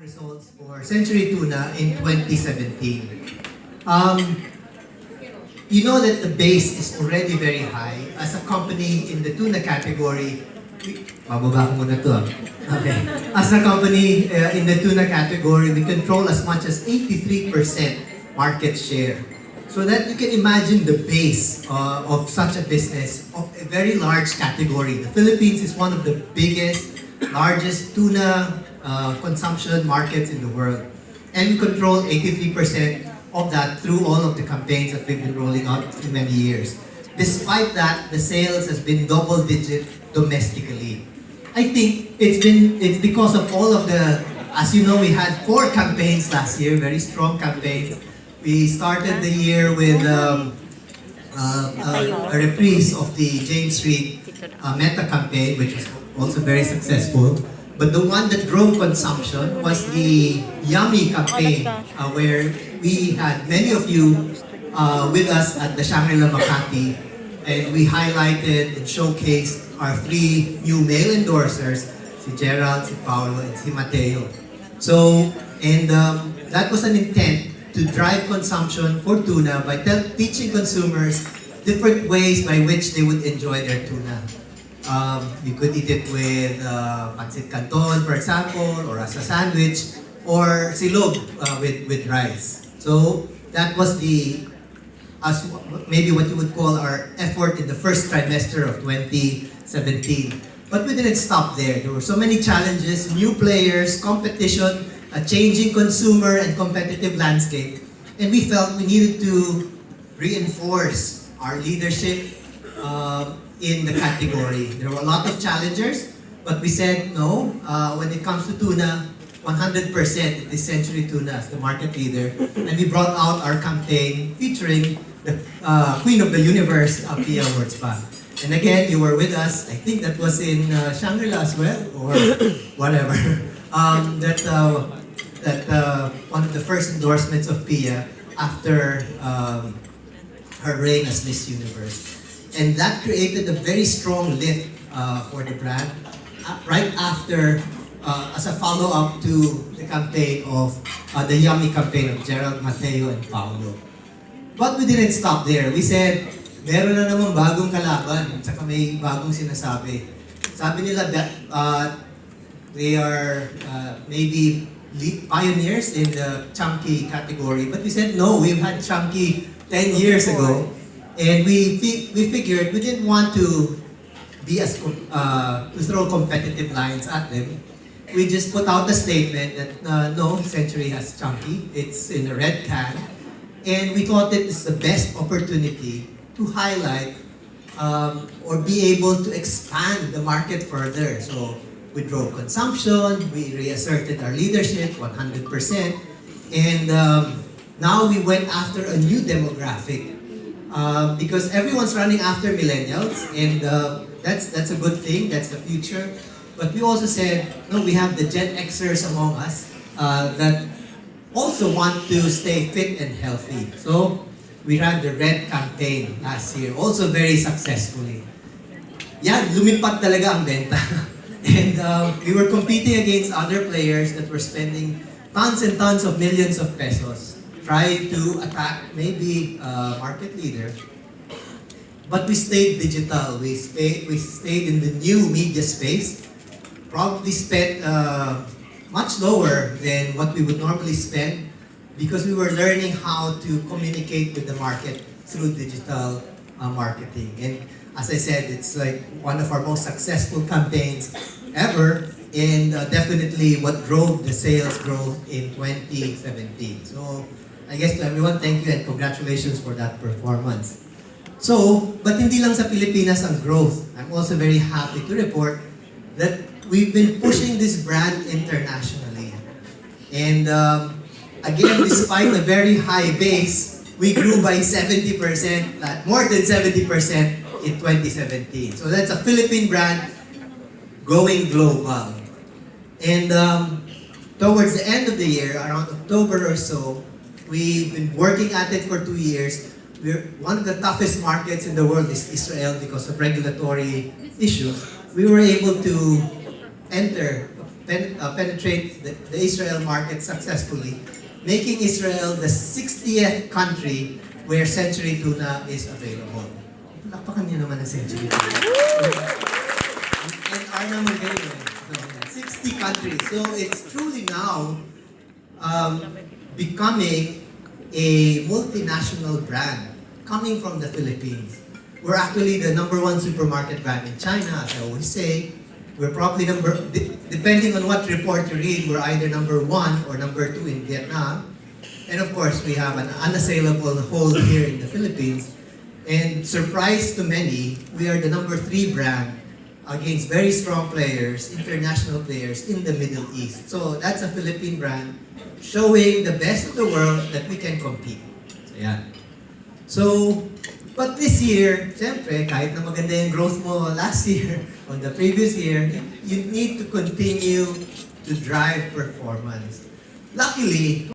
results for Century Tuna in 2017. Um, you know that the base is already very high. As a company in the tuna category, bababa ko muna to. Okay. As a company in the tuna category, we control as much as 83% market share. So that you can imagine the base of such a business of a very large category. The Philippines is one of the biggest, largest tuna consumption markets in the world. And we control 83% of that through all of the campaigns that we've been rolling out in many years. Despite that, the sales has been double-digit domestically. I think it's because of all of the, as you know, we had 4 campaigns last year, very strong campaigns. We started the year with a reprise of the James Reid Meta campaign, which was also very successful. But the one that drove consumption was the Yummy campaign, where we had many of you with us at the Shangri-La Makati, and we highlighted and showcased our 3 new male endorsers, si Gerald, si Paolo, and si Mateo. So, and that was an intent to drive consumption for tuna by teaching consumers different ways by which they would enjoy their tuna. You could eat it with pancit canton, for example, or as a sandwich, or silog with rice. So that was maybe what you would call our effort in the first trimester of 2017. But we didn't stop there. There were so many challenges, new players, competition, a changing consumer and competitive landscape. And we felt we needed to reinforce our leadership in the category. There were a lot of challengers, but we said no. When it comes to tuna, 100% it is Century Tuna as the market leader. And we brought out our campaign featuring the Queen of the Universe, Pia Wurtzbach. And again, you were with us. I think that was in Shangri-La as well, or whatever. One of the first endorsements of Pia after her reign as Miss Universe. And that created a very strong lift for the brand right after, as a follow-up to the campaign of, the Yummy campaign of Gerald, Mateo, and Paolo. But we didn't stop there. We said, meron na namang bagong kalaban, tsaka may bagong sinasabi. Sabi nila that they are maybe pioneers in the chunky category, but we said no, we've had chunky 10 years ago, and we figured we didn't want to be to throw competitive lines at them. We just put out a statement that no, Century has chunky, it's in a red can, and we thought it is the best opportunity to highlight or be able to expand the market further. So we drove consumption, we reasserted our leadership 100%, and now we went after a new demographic because everyone's running after millennials, and that's a good thing, that's the future. But we also said, no, we have the Gen Xers among us that also want to stay fit and healthy. So we ran the Red campaign last year, also very successfully. Yan, lumipat talaga ang benta. And we were competing against other players that were spending tons and tons of millions of pesos trying to attack maybe a market leader. But we stayed digital. We stayed in the new media space. Probably spent much lower than what we would normally spend because we were learning how to communicate with the market through digital marketing. And as I said, it's like one of our most successful campaigns ever, and definitely what drove the sales growth in 2017. So, I guess to everyone, thank you and congratulations for that performance. So, but hindi lang sa Pilipinas ang growth. I'm also very happy to report that we've been pushing this brand internationally. And again, despite a very high base, we grew by 70%, more than 70% in 2017. So that's a Philippine brand going global. And towards the end of the year, around October or so, we've been working at it for 2 years. One of the toughest markets in the world is Israel because of regulatory issues. We were able to enter penetrate the Israel market successfully, making Israel the 60th country where century tuna is available. Palakpakan niyo naman ang century tuna. And Arna Moreno, 60 countries. So it's truly now becoming a multinational brand coming from the Philippines. We're actually the #1 supermarket brand in China, as I always say. We're probably depending on what report you read, we're either #1 or #2 in Vietnam. And of course, we have an unassailable hold here in the Philippines. And surprise to many, we are the #3 brand against very strong players, international players in the Middle East. So that's a Philippine brand showing the best of the world that we can compete. So yeah. So, but this year, siyempre, kahit na maganda yung growth mo last year, on the previous year, you need to continue to drive performance. Luckily,